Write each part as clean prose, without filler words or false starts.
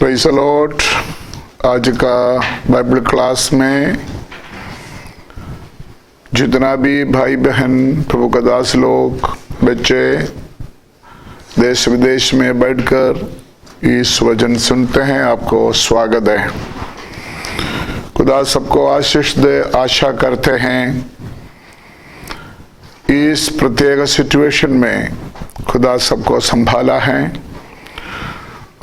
Praise the Lord. आज का Bible class में जितना भी भाई बहन प्रभु का दास लोग बच्चे देश विदेश में बैठकर इस वचन सुनते हैं, आपको स्वागत है। खुदा सबको आशीष दे। आशा करते हैं इस प्रत्येक सिचुएशन में खुदा सबको संभाला है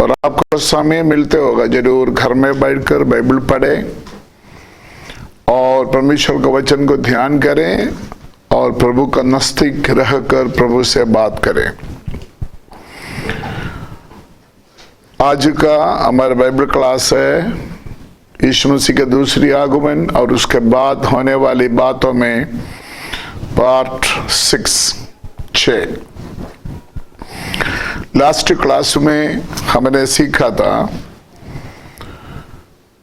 और आपको समय मिलते होगा जरूर घर में बैठकर बाइबल पढ़े और परमेश्वर के वचन को ध्यान करें और प्रभु का नजदीक रहकर प्रभु से बात करें। आज का हमारा बाइबल क्लास है यीशु मसीह के दूसरी आगमन और उसके बाद होने वाली बातों में पार्ट 6। लास्ट क्लास में हमने सीखा था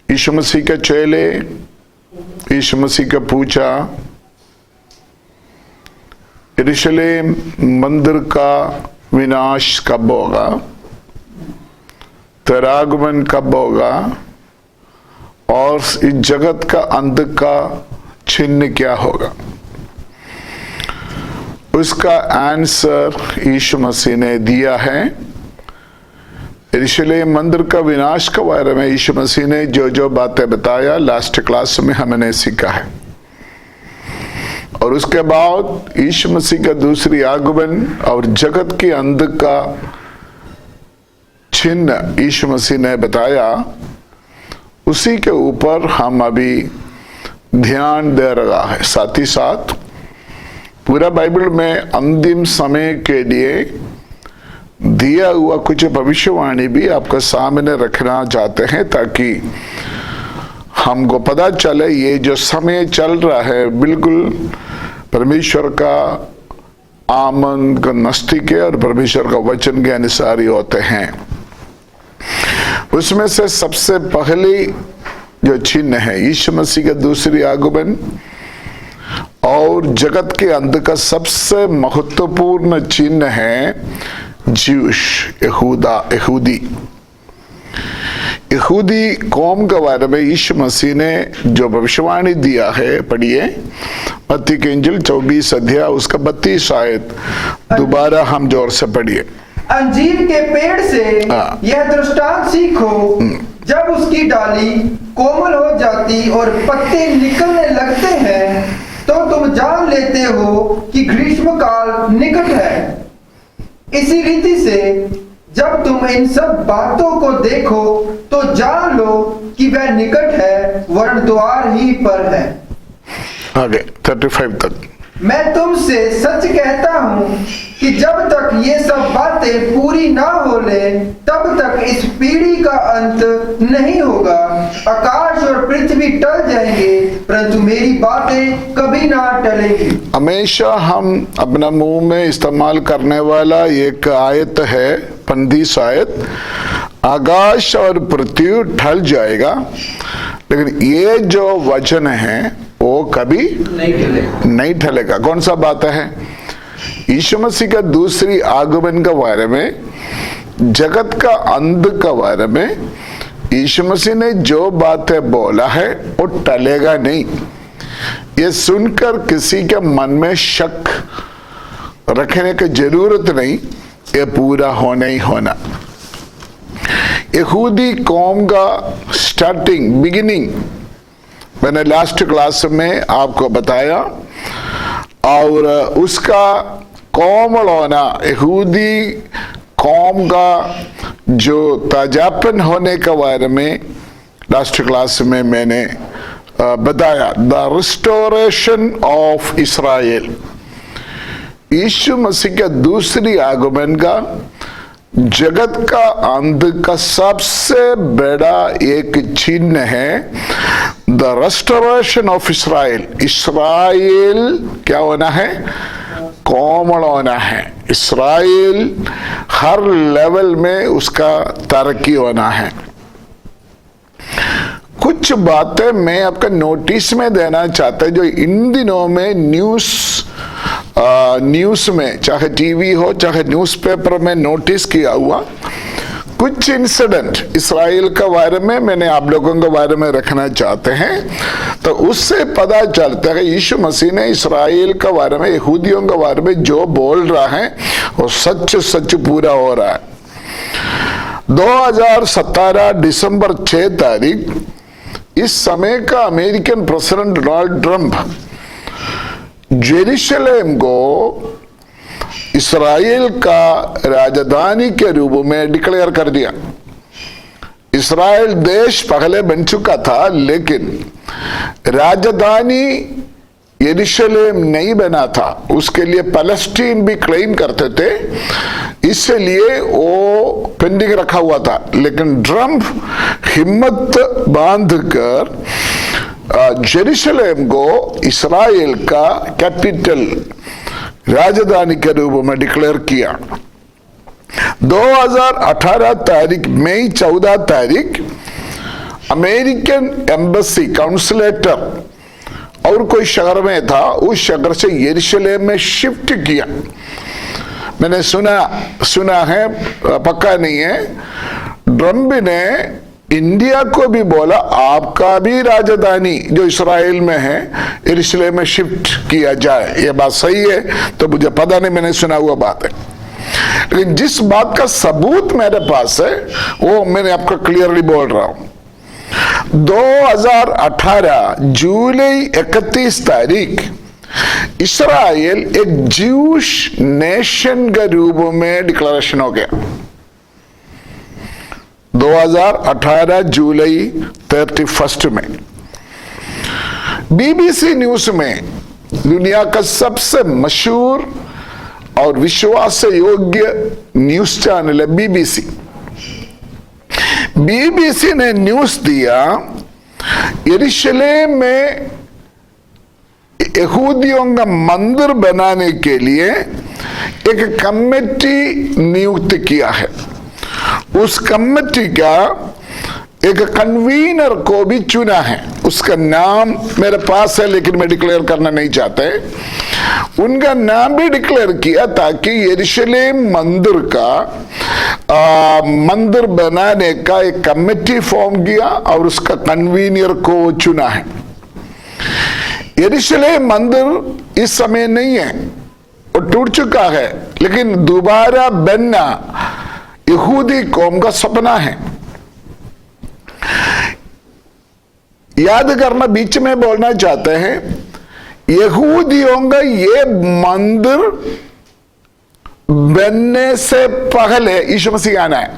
यीशु मसीह के चेले यीशु मसीह का पूछा यरूशलेम मंदिर का विनाश कब होगा, तेरा आगमन कब होगा और इस जगत का अंत का चिन्ह क्या होगा। उसका आंसर यीशु मसीह ने दिया है। यरूशलेम मंदिर का विनाश के बारे में यीशु मसीह ने जो जो बातें बताया लास्ट क्लास में हमने सीखा है और उसके बाद यीशु मसीह का दूसरी आगमन और जगत के अंत का चिन्ह यीशु मसीह ने बताया। उसी के ऊपर हम अभी ध्यान दे रहा है। साथ ही साथ पूरा बाइबल में अंतिम समय के लिए दिया हुआ कुछ भविष्यवाणी भी आपके सामने रखना चाहते हैं ताकि हमको पता चले ये जो समय चल रहा है बिल्कुल परमेश्वर का आमन का नजदीक है और परमेश्वर का वचन के अनुसार ही होते हैं। उसमें से सबसे पहली जो चिन्ह है यीशु मसीह का दूसरी आगमन और जगत के अंत का सबसे महत्वपूर्ण चिन्ह है ज्यूश यहूदी कौम के बारे में यीशु मसीह ने जो भविष्यवाणी दिया है। पढ़िए मत्ती की इंजील 24 अध्याय उसका 32 आयत दोबारा हम जोर से पढ़िए। अंजीर के पेड़ से यह दृष्टांत सीखो, जब उसकी डाली कोमल हो जाती और पत्ते निकलने लगते हैं तो तुम जान लेते हो कि ग्रीष्म काल निकट है। इसी रीति से जब तुम इन सब बातों को देखो तो जान लो कि वह निकट है, वरन द्वार ही पर है। आगे 35 तक। मैं तुमसे सच कहता हूँ कि जब तक ये सब बातें पूरी ना हो ले तब तक इस पीढ़ी का अंत नहीं होगा। आकाश और पृथ्वी टल जाएंगे परंतु मेरी बातें कभी ना टलेंगी। हमेशा हम अपना मुंह में इस्तेमाल करने वाला एक आयत है 35 आयत, आकाश और पृथ्वी टल जाएगा, लेकिन ये जो वचन है वो कभी नहीं टलेगा। कौन सा बात है? यीशु मसीह का दूसरी आगमन के बारे में, जगत का अंत के बारे में यीशु मसीह ने जो बातें बोला है वो टलेगा नहीं। ये सुनकर किसी के मन में शक रखने की जरूरत नहीं, ये पूरा होना ही होना। यहूदी कौम का बिगिनिंग मैंने लास्ट क्लास में आपको बताया और उसका कोमल होना, यहूदी कौम का जो ताजापन होने के बारे में लास्ट क्लास में मैंने बताया। द रिस्टोरेशन ऑफ इस्राएल, यीशु मसीह के दूसरी आगमन का जगत का अंत का सबसे बड़ा एक चिन्ह है द रेस्टोरेशन ऑफ इस्राएल। इस्राएल क्या होना है? कोमल होना है। इस्राएल हर लेवल में उसका तरक्की होना है। कुछ बातें मैं आपका नोटिस में देना चाहता हूं जो इन दिनों में न्यूज़ में चाहे टीवी हो चाहे न्यूज़पेपर में नोटिस किया हुआ। कुछ इंसिडेंट इसराइल के बारे में मैंने आप लोगों के बारे में रखना चाहते हैं, तो उससे पता चलता है कि यीशु मसीह ने इसराइल के बारे में, यहूदियों के बारे में जो बोल रहा है वो सच सच पूरा हो रहा है। 2017 दिसंबर 6 तारीख इस समय का American president Donald Trump Jerusalem को इसराइल का राजधानी के रूप में डिक्लेयर कर दिया। इसराइल देश पहले बन चुका था, लेकिन राजधानी यरूशलेम नहीं बना था, उसके लिए पैलेस्टीन भी क्लेम करते थे, इसलिए वो पेंडिंग रखा हुआ था। लेकिन ट्रंप हिम्मत बांधकर जेरूशलेम को इसराइल का कैपिटल, राजधानी के रूप में डिक्लेयर किया। 2018 तारीख मई 14 तारीख अमेरिकन एम्बेसी काउंसिलेटर और कोई शहर में था, उस शहर से यरूशलेम में शिफ्ट किया। मैंने सुना है, पक्का नहीं है, ट्रंप ने इंडिया को भी बोला आपका भी राजधानी जो इसराइल में है यरूशलेम में शिफ्ट किया जाए। ये बात सही है तो मुझे पता नहीं, मैंने सुना हुआ बात है, लेकिन जिस बात का सबूत मेरे पास है वो मैंने आपको क्लियरली बोल रहा हूं। 2018 जुलाई 31 तारीख इसराइल एक ज्यूश नेशन के रूप में डिक्लेरेशन हो गया। 2018 जुलाई 31 में बीबीसी न्यूज में, दुनिया का सबसे मशहूर और विश्वास योग्य न्यूज चैनल है बीबीसी ने न्यूज दिया, यरूशलेम में यहूदियों का मंदिर बनाने के लिए एक कमेटी नियुक्त किया है। उस कमेटी का एक कन्वीनर को भी चुना है, उसका नाम मेरे पास है लेकिन मैं डिक्लेयर करना नहीं चाहते। उनका नाम भी डिक्लेयर किया ताकि यरूशलेम मंदिर का मंदिर बनाने का एक कमेटी फॉर्म किया और उसका कन्वीनर को चुना है। यरूशलेम मंदिर इस समय नहीं है, वो टूट चुका है, लेकिन दोबारा बनना यहूदी कौम का सपना है। याद करना, बीच में बोलना चाहते हैं, यहूदियों का ये मंदिर बनने से पहले यीशु मसीह आना है,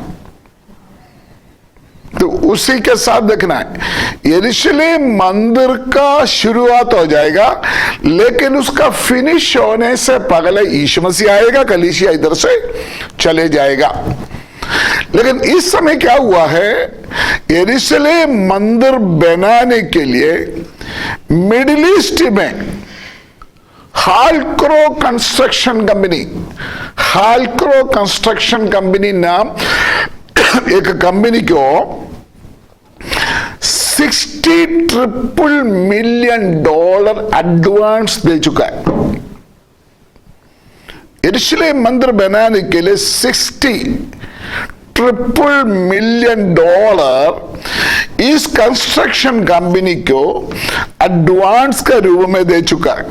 तो उसी के साथ देखना है। यरूशलेम मंदिर का शुरुआत हो जाएगा, लेकिन उसका फिनिश होने से पहले यीशु मसीह आएगा, कलीसिया इधर से चले जाएगा। लेकिन इस समय क्या हुआ है, यरूशलेम मंदिर बनाने के लिए मिडिल ईस्ट में हालक्रो कंस्ट्रक्शन कंपनी नाम एक कंपनी को $60 मिलियन एडवांस दे चुका है। यरूशलेम मंदिर बनाने के लिए $60 मिलियन इस कंस्ट्रक्शन कंपनी को एडवांस के रूप में दे चुका है।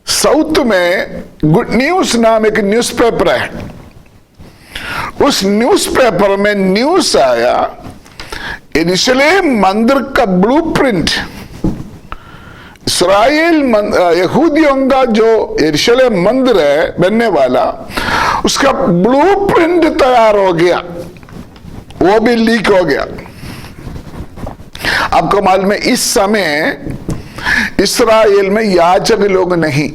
साउथ में गुड न्यूज नाम एक न्यूज़पेपर है, उस न्यूज़पेपर में न्यूज आया, यरूशलेम मंदिर का ब्लूप्रिंट, इसराइल यहूदियों का जो यरूशलेम मंदिर है बनने वाला, उसका ब्लूप्रिंट तैयार हो गया, वो भी लीक हो गया। आपको मालूम है इस समय इसराइल में याजक लोग नहीं,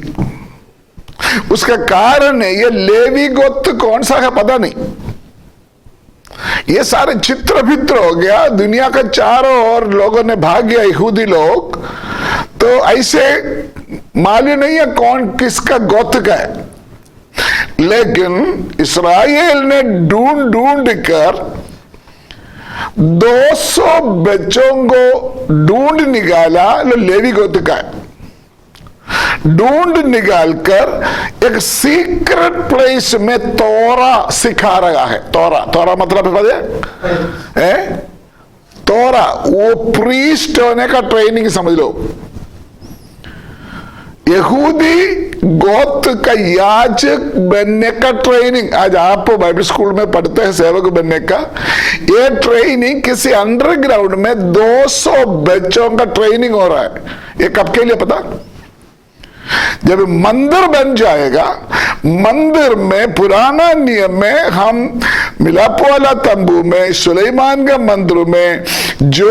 उसका कारण है ये लेवी गोत्र कौन सा है पता नहीं, ये सारे चित्र भित्र हो गया, दुनिया का चारों ओर लोगों ने भाग गया यहूदी लोग, तो ऐसे मालूम नहीं है कौन किसका गोत्र का है। लेकिन इसराइल ने ढूंढ कर 200 बच्चों को ढूंढ निकाला, लेवी गोत्र का है। ढूंढ निकाल कर एक सीक्रेट प्लेस में तोरा सिखा रहा है। तोरा मतलब है तोरा, वो प्रीस्ट होने का ट्रेनिंग समझ लो। यहूदी गोत्र का याजक बनने का ट्रेनिंग, आज आप बाइबल स्कूल में पढ़ते हैं सेवक बनने का, ये ट्रेनिंग किसी अंडरग्राउंड में 200 बच्चों का ट्रेनिंग हो रहा है। ये कब के लिए पता? जब मंदिर बन जाएगा, मंदिर में पुराना नियम में हम मिलाप वाला तंबू में, सुलेमान का मंदिर में, जो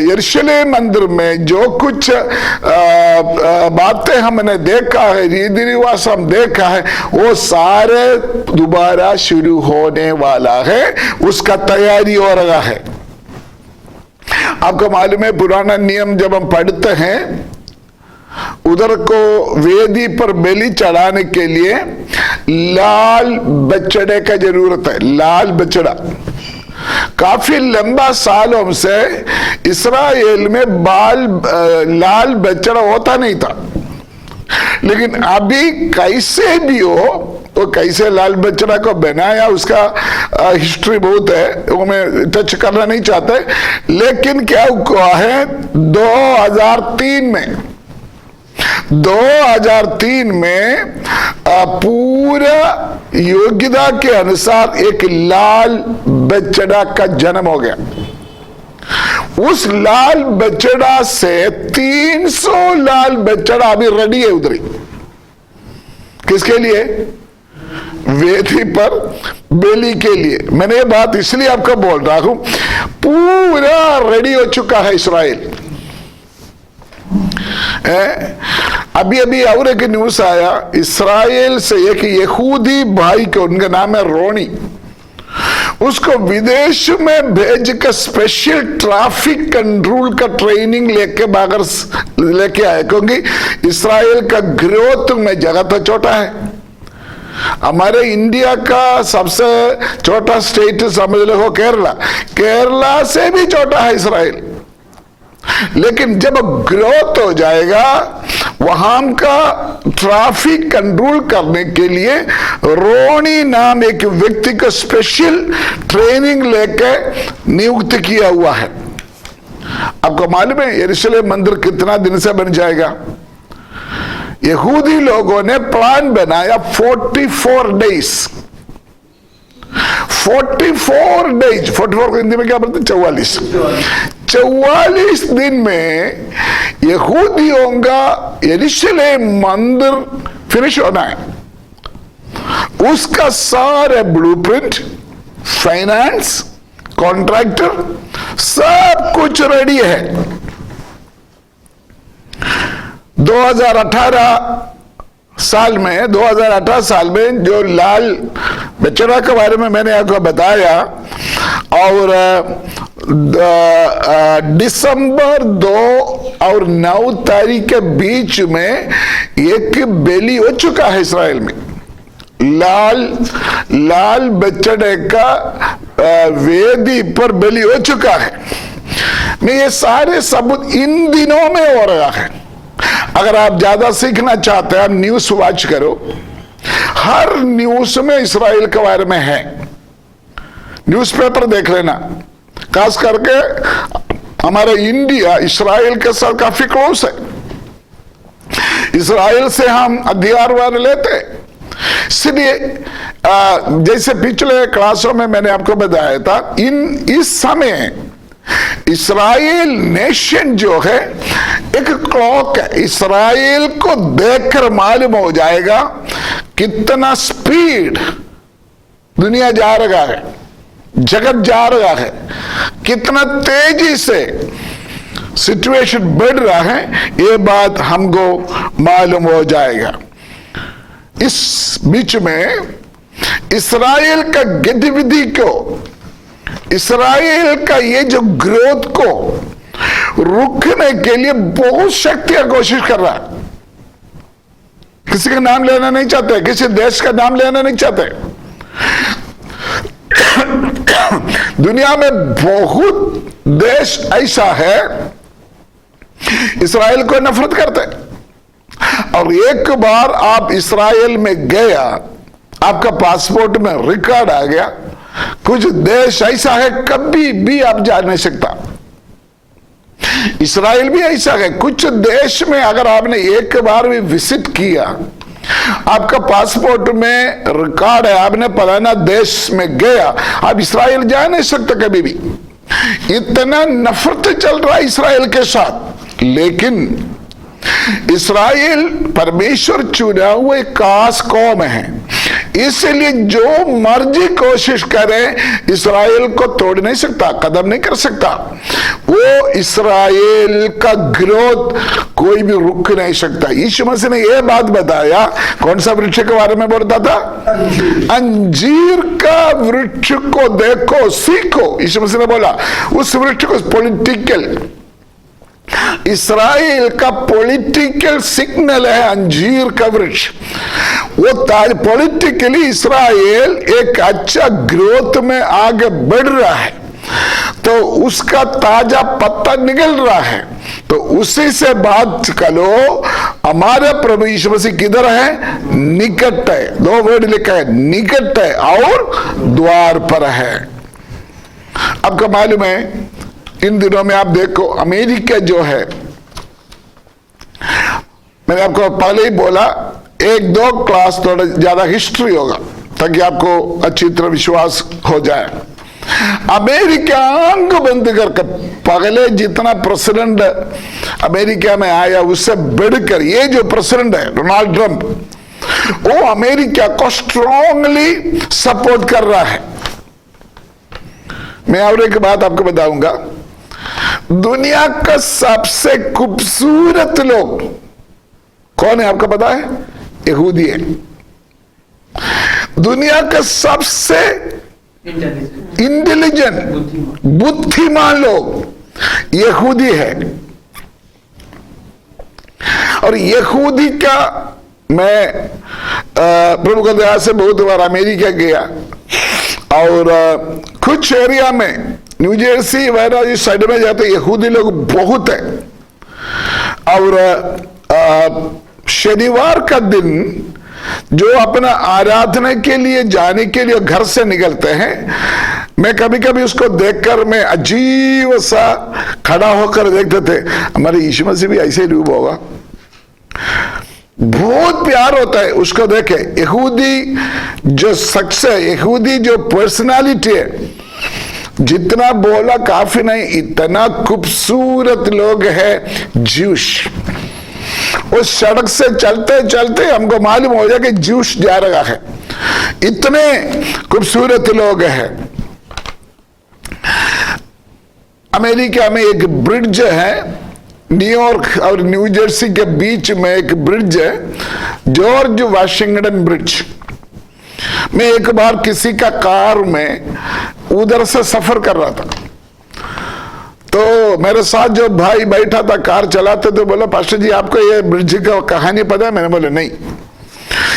यरूशलेम मंदिर में जो कुछ बातें हमने देखा है, रीति रिवाज हम देखा है, वो सारे दोबारा शुरू होने वाला है। उसका तैयारी हो रहा है। आपको मालूम है पुराना नियम जब हम पढ़ते हैं, उधर को वेदी पर बलि चढ़ाने के लिए लाल बछड़े का जरूरत है। लाल बछड़ा काफी लंबा सालों से इस्राएल में लाल बछड़ा होता नहीं था, लेकिन अभी कैसे भी हो, तो कैसे लाल बछड़ा को बनाया उसका हिस्ट्री बहुत है, वो मैं टच करना नहीं चाहता, लेकिन क्या हुआ है 2003 में पूरा योग्यता के अनुसार एक लाल बछड़ा का जन्म हो गया। उस लाल बछड़ा से 300 लाल बछड़ा अभी रेडी है उधर ही। किसके लिए? वेदी पर बलि के लिए। मैंने ये बात इसलिए आपको बोल रहा हूं, पूरा रेडी हो चुका है इस्राएल। अभी और एक न्यूज आया, इस्राएल से एक यहूदी भाई को, उनका नाम है रोनी, उसको विदेश में भेज कर स्पेशल ट्रैफिक कंट्रोल का ट्रेनिंग लेके आए, क्योंकि इस्राएल का ग्रोथ में जगह तो छोटा है। हमारे इंडिया का सबसे छोटा स्टेट समझ लो केरला से भी छोटा है इस्राएल। लेकिन जब ग्रोथ हो जाएगा, वहां का ट्रैफिक कंट्रोल करने के लिए रोनी नाम एक व्यक्ति को स्पेशल ट्रेनिंग लेके नियुक्त किया हुआ है। आपको मालूम है यरूशलेम मंदिर कितना दिन से बन जाएगा? यहूदी लोगों ने प्लान बनाया 44 डेज। 44 डेज, 44 हिंदी में क्या बोलते हैं? 44 दिन में यहूदियों का यरूशलेम मंदिर फिनिश होना है। उसका सारे ब्लूप्रिंट, फाइनेंस, कॉन्ट्रैक्टर सब कुछ रेडी है। 2018 साल में जो लाल बछड़ा के बारे में मैंने आपको बताया, और दिसंबर 2 और 9 तारीख के बीच में एक बलि हो चुका है इस्राएल में। लाल बछड़े का वेदी पर बलि हो चुका है। मैं ये सारे सबूत इन दिनों में हो रहा है। अगर आप ज्यादा सीखना चाहते हैं, आप न्यूज वॉच करो, हर न्यूज में इस्राएल के बारे में है। न्यूज़पेपर देख लेना, खास करके हमारा इंडिया इस्राएल के साथ काफी क्लोज है। इस्राएल से हम अधिकार लेते, इसलिए जैसे पिछले क्लासों में मैंने आपको बताया था, इस समय इस्राएल नेशन जो है एक क्लॉक है। इस्राएल को देखकर मालूम हो जाएगा कितना स्पीड दुनिया जा रहा है, जगत जा रहा है, कितना तेजी से सिचुएशन बढ़ रहा है, ये बात हमको मालूम हो जाएगा। इस बीच में इस्राएल का गतिविधि को, इस्राएल का ये जो ग्रोथ को रुकने के लिए बहुत शक्तियां कोशिश कर रहा है। किसी का नाम लेना नहीं चाहते, किसी देश का नाम लेना नहीं चाहते। दुनिया में बहुत देश ऐसा है इस्राएल को नफरत करते, और एक बार आप इस्राएल में गया, आपका पासपोर्ट में रिकॉर्ड आ गया। कुछ देश ऐसा है कभी भी आप जा नहीं सकता। इस्राएल भी ऐसा है, कुछ देश में अगर आपने एक बार भी विजिट किया, आपका पासपोर्ट में रिकॉर्ड है, आपने फलाना देश में गया, आप इस्राएल जा नहीं सकते कभी भी। इतना नफरत चल रहा है इस्राएल के साथ। लेकिन इस्राएल परमेश्वर चुना हुआ एक खास कौम है, इसलिए जो मर्जी कोशिश करे इस्राएल को तोड़ नहीं सकता, कदम नहीं कर सकता। वो इस्राएल का ग्रोथ कोई भी रुक नहीं सकता। यीशु मसीह ने यह बात बताया, कौन सा वृक्ष के बारे में बोलता था? अंजीर का वृक्ष को देखो, सीखो। यीशु मसीह ने बोला उस वृक्ष को पॉलिटिकल, इस्राएल का पॉलिटिकल सिग्नल है अंजीर का वृक्ष। वो पॉलिटिकली इस्राएल एक अच्छा ग्रोथ में आगे बढ़ रहा है, तो उसका ताजा पत्ता निकल रहा है। तो उसी से बात करो, हमारे प्रभु यीशु मसीह किधर है? निकट है। दो वर्ड लिखा है, निकट है और द्वार पर है। आपको मालूम है, इन दिनों में आप देखो अमेरिका जो है, मैंने आपको पहले ही बोला, एक दो क्लास थोड़ा ज्यादा हिस्ट्री होगा ताकि आपको अच्छी तरह विश्वास हो जाए। अमेरिका आंख बंद करके पहले जितना प्रेसिडेंट अमेरिका में आया उससे बढ़कर ये जो प्रेसिडेंट है डोनाल्ड ट्रंप, वो अमेरिका को स्ट्रांगली सपोर्ट कर रहा है। मैं और एक बात आपको बताऊंगा, दुनिया का सबसे खूबसूरत लोग कौन है आपको पता है? यहूदी है। दुनिया का सबसे इंटेलिजेंट बुद्धिमान लोग यहूदी है। और यहूदी का, मैं प्रभु की दया से बहुत बार अमेरिका गया और कुछ एरिया में न्यू जर्सी वगैरह इस साइड में जाते यहूदी लोग बहुत है। और शनिवार का दिन जो अपना आराधना के लिए जाने के लिए घर से निकलते हैं, मैं कभी कभी उसको देखकर मैं अजीब सा खड़ा होकर देखते थे, हमारे यीशु मसीह भी ऐसे ही रूप होगा। बहुत प्यार होता है उसको देखे। यहूदी जो शख्स है, यहूदी जो पर्सनालिटी है, जितना बोला काफी नहीं, इतना खूबसूरत लोग हैं ज्यूश। उस सड़क से चलते चलते हमको मालूम हो जाए कि ज्यूश जा रहा है, इतने खूबसूरत लोग हैं। अमेरिका में एक ब्रिज है, न्यूयॉर्क और न्यू जर्सी के बीच में एक ब्रिज है, जॉर्ज वाशिंगटन ब्रिज। मैं एक बार किसी का कार में उधर से सफर कर रहा था, तो मेरे साथ जो भाई बैठा था कार चलाते, तो बोला पास्टर जी आपको ये ब्रिज का कहानी पता है? मैंने बोला नहीं।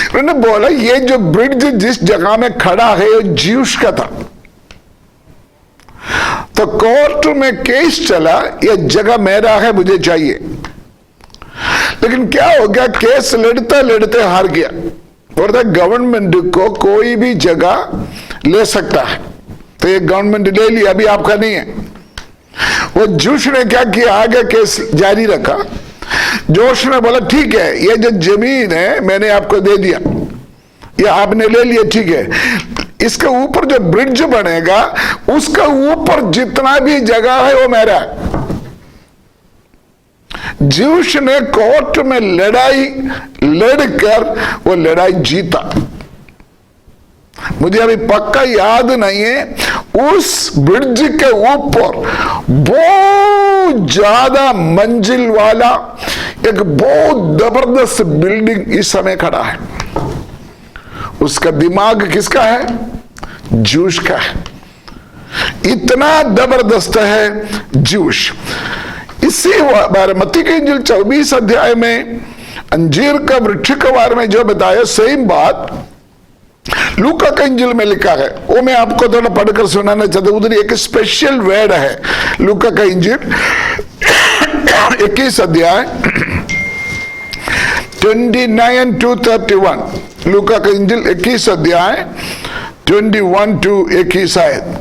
उन्होंने बोला ये जो ब्रिज जिस जगह में खड़ा है वो ज्यूस का था। तो कोर्ट में केस चला, ये जगह मेरा है, मुझे चाहिए। लेकिन क्या हो गया, केस लड़ते लड़ते हार गया। बोलता गवर्नमेंट को कोई भी जगह ले सकता है, तो ये गवर्नमेंट ले लिया, अभी आपका नहीं है। वो जोश ने क्या किया, आगे केस जारी रखा। जोश ने बोला ठीक है, ये जो जमीन है मैंने आपको दे दिया, ये आपने ले लिया, ठीक है। इसके ऊपर जो ब्रिज बनेगा उसका ऊपर जितना भी जगह है वो मेरा है। जोश ने कोर्ट में लड़ाई लड़कर वो लड़ाई जीता। मुझे अभी पक्का याद नहीं है, उस ब्रिज के ऊपर बहुत ज्यादा मंजिल वाला एक बहुत जबरदस्त बिल्डिंग इस समय खड़ा है। उसका दिमाग किसका है? जूश का है। इतना जबरदस्त है जूश। इसी बारे मत्ती के इंजील 24 अध्याय में अंजीर का वृक्ष के बारे में जो बताया, सेम बात लूका का इंजील में लिखा है। वो मैं आपको थोड़ा पढ़कर सुनाना चाहता हूं। उधर एक स्पेशल वर्ड है, लूका का इंजील 21 अध्याय 29 to 31, लूका का इंजिल 21 अध्याय 21 to 21 आयत।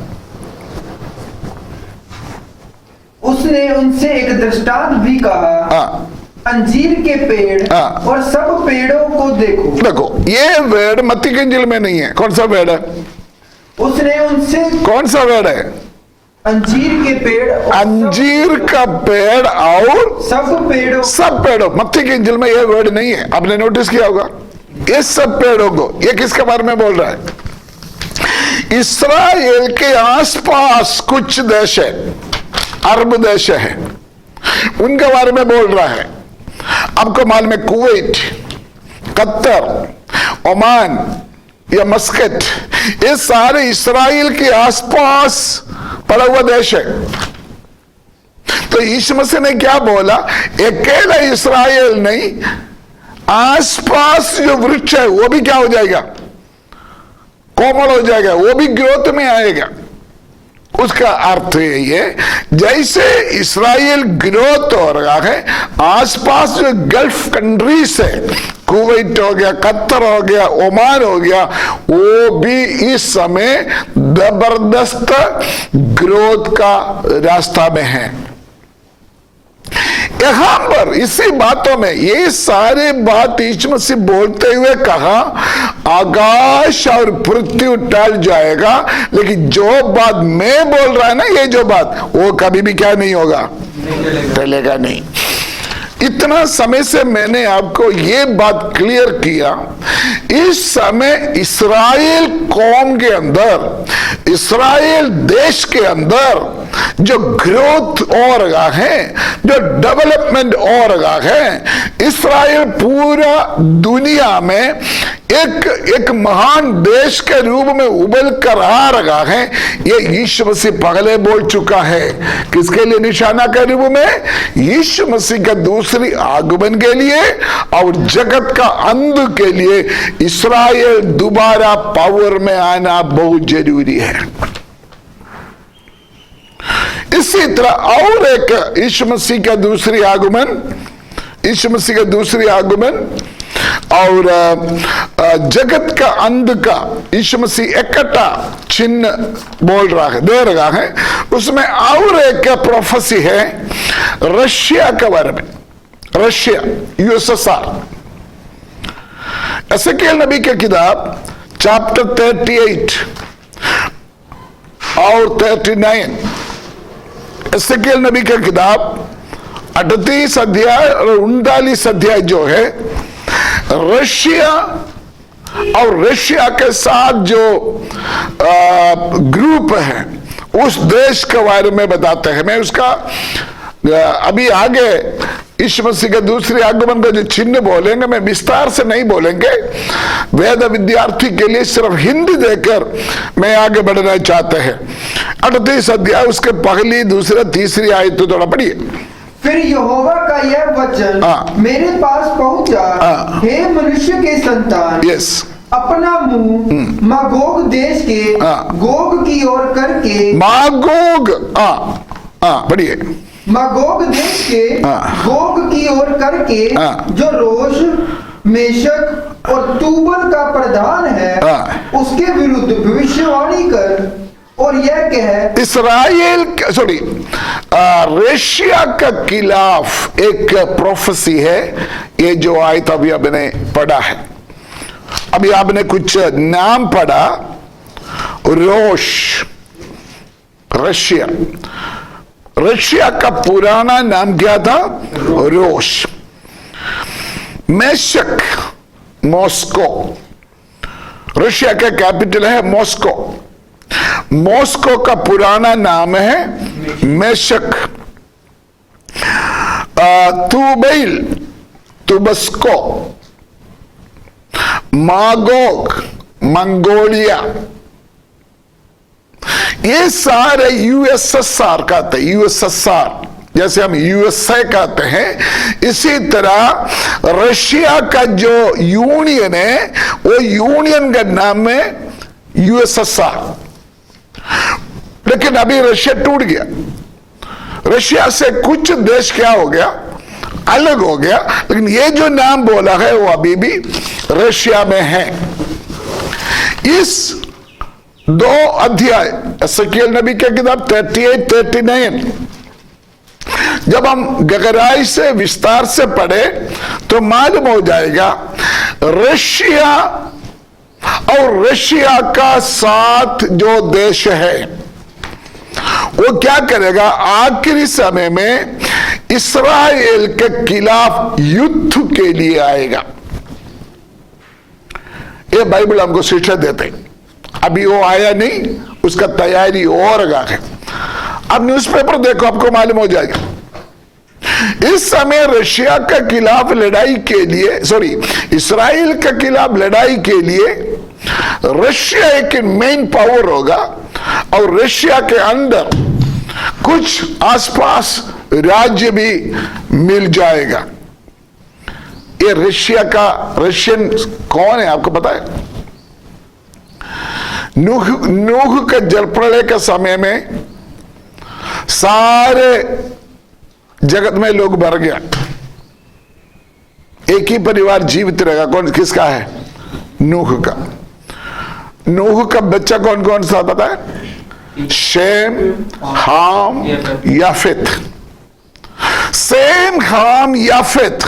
उसने उनसे एक दृष्टांत भी कहा, अंजीर के पेड़ और सब पेड़ों को देखो। देखो, ये वर्ड मत्ती के इंजिल में नहीं है। कौन सा वर्ड है? उसने उनसे, कौन सा वर्ड है? अंजीर के पेड़, अंजीर का पेड़ और सब पेड़ों। मत्ती के इंजिल में ये वर्ड नहीं है। आपने नोटिस किया होगा, ये सब पेड़ों को, ये किसके बारे में बोल रहा है? इस्राएल के आसपास कुछ देश है, अरब देश है, उनके बारे में बोल रहा है। आपको मालूम है, कुवैत, कतर, ओमान या मस्कट, ये सारे इस्राएल के आसपास पड़ा हुआ देश है। तो यीशु मसीह ने क्या बोला? अकेला इस्राएल नहीं, आसपास जो वृक्ष है वो भी क्या हो जाएगा? कोमल हो जाएगा, वो भी ग्रोथ में आएगा। उसका अर्थ है ये, जैसे इस्राएल ग्रोथ हो रहा है, आसपास जो गल्फ कंट्रीज है, कुवैत हो गया, कतर हो गया, ओमान हो गया, वो भी इस समय जबरदस्त ग्रोथ का रास्ता में है। यहां पर इसी बातों में ये सारे बात यीशु मसीह बोलते हुए कहा, आकाश और पृथ्वी टल जाएगा, लेकिन जो बात मैं बोल रहा है ना, ये जो बात, वो कभी भी क्या नहीं होगा? टलेगा नहीं। इतना समय से मैंने आपको ये बात क्लियर किया, इस समय इस्राएल कौम के अंदर, इस्राएल देश के अंदर जो ग्रोथ हो रहा है, जो डेवलपमेंट हो रहा है, इस्राएल पूरा दुनिया में एक महान देश के रूप में उबल कर आ रहा है। ये यीशु मसीह पहले बोल चुका है। किसके लिए? निशाना के रूप में यीशु मसीह का दूसरी आगमन के लिए और जगत का अंत के लिए इस्राएल दोबारा पावर में आना बहुत जरूरी है। इसी तरह और एक यीशु मसीह का दूसरी आगमन, यीशु मसीह का दूसरी आगमन और जगत का अंत का यीशु मसीह इकट्ठा चिन्ह बोल रहा है, दे रहा है। उसमें और एक प्रोफेसी है रशिया के बारे में, रशिया, यूएसएसआर। एसेकिएल नबी की किताब चैप्टर 38 और 39, एसेकिएल नबी की किताब 38 अध्याय और 39 अध्याय जो है, रशिया और रशिया के साथ जो ग्रुप है, उस देश के बारे में बताते हैं। मैं उसका अभी आगे यीशु मसीह के दूसरे आगमन का जो चिन्ह बोलेंगे, मैं विस्तार से नहीं बोलेंगे। वेद विद्यार्थी के लिए सिर्फ हिंदी देकर मैं आगे बढ़ना चाहते हैं। 38 अध्याय उसके पहली, दूसरा, तीसरी आयत तो थोड़ा पढ़िए। फिर यहोवा का यह वचन मेरे पास पहुंचा, हे मनुष्य के संतान, अपना मुंह मागोग देश के गोग की ओर करके, मागोग, बढ़िए, मागोग देश के गोग की ओर करके, जो रोश, मेशक और तूबल का प्रधान है, उसके विरुद्ध भविष्यवाणी कर और यह कह, इस्राएल, सॉरी, रशिया के खिलाफ एक प्रोफेसी है। ये जो आयत अभी आपने पढ़ा है, अभी आपने कुछ नाम पढ़ा, रोश, रशिया, रशिया का पुराना नाम क्या था? रोश। मेशक, मॉस्को, रशिया का कैपिटल है मॉस्को। मॉस्को का पुराना नाम है मेशक। तुबैल, तुबस्को, मागोग, मंगोलिया, ये सारे यूएसएसआर कहते हैं। यूएसएसआर जैसे हम यूएसए कहते हैं, इसी तरह रशिया का जो यूनियन है, वो यूनियन का नाम है यूएसएसआर। लेकिन अभी रशिया टूट गया। रशिया से कुछ देश क्या हो गया? अलग हो गया, लेकिन ये जो नाम बोला है वो अभी भी रशिया में है। इस 2 अध्याय एसेकिएल नबी की किताब 38-39 जब हम गहराई से विस्तार से पढ़े तो मालूम हो जाएगा रशिया और रशिया का साथ जो देश है वो क्या करेगा, आखिरी समय में इस्राएल के खिलाफ युद्ध के लिए आएगा। ये बाइबल हमको शिक्षा देते हैं। अभी वो आया नहीं, उसका तैयारी हो रहा है। अब न्यूज़पेपर देखो, आपको मालूम हो जाएगा। इस समय रशिया के खिलाफ लड़ाई के लिए, इस्राएल के खिलाफ लड़ाई के लिए रशिया एक मेन पावर होगा और रशिया के अंदर कुछ आसपास राज्य भी मिल जाएगा। ये रशियन कौन है आपको पता है? नूह के जलप्रलय के समय में सारे जगत में लोग मर गया, एक ही परिवार जीवित रहेगा। कौन किसका है? नूह का। नूह का बच्चा कौन कौन सा पता है? शेम, हाम, याफेत। सेम, हाम, याफेत।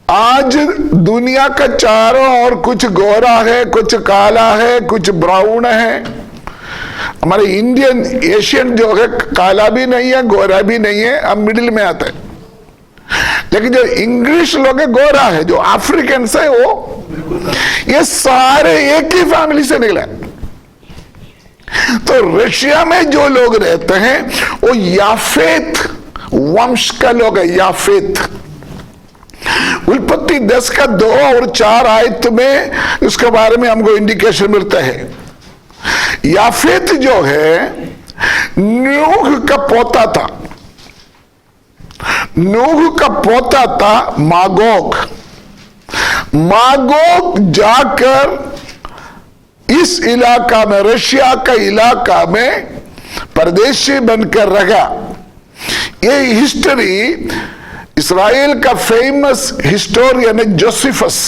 आज दुनिया का चारों ओर कुछ गोरा है, कुछ काला है, कुछ ब्राउन है। हमारे इंडियन एशियन जो है काला भी नहीं है, गोरा भी नहीं है, अब मिडिल में आता है। लेकिन जो इंग्लिश लोग है गोरा है, जो अफ्रीकन है वो, ये सारे एक ही फैमिली से निकले। तो रशिया में जो लोग रहते हैं वो याफेत वंश का लोग है। याफेत उत्पत्ति 10 का 2 और 4 आयत में उसके बारे में हमको इंडिकेशन मिलता है। याफेत जो है नूह का पोता था। नूह का पोता था मागोग। मागोग जाकर इस इलाका में, रशिया का इलाका में परदेशी बनकर रहा। ये हिस्ट्री इस्राएल का फेमस हिस्टोरियन है जोसेफस।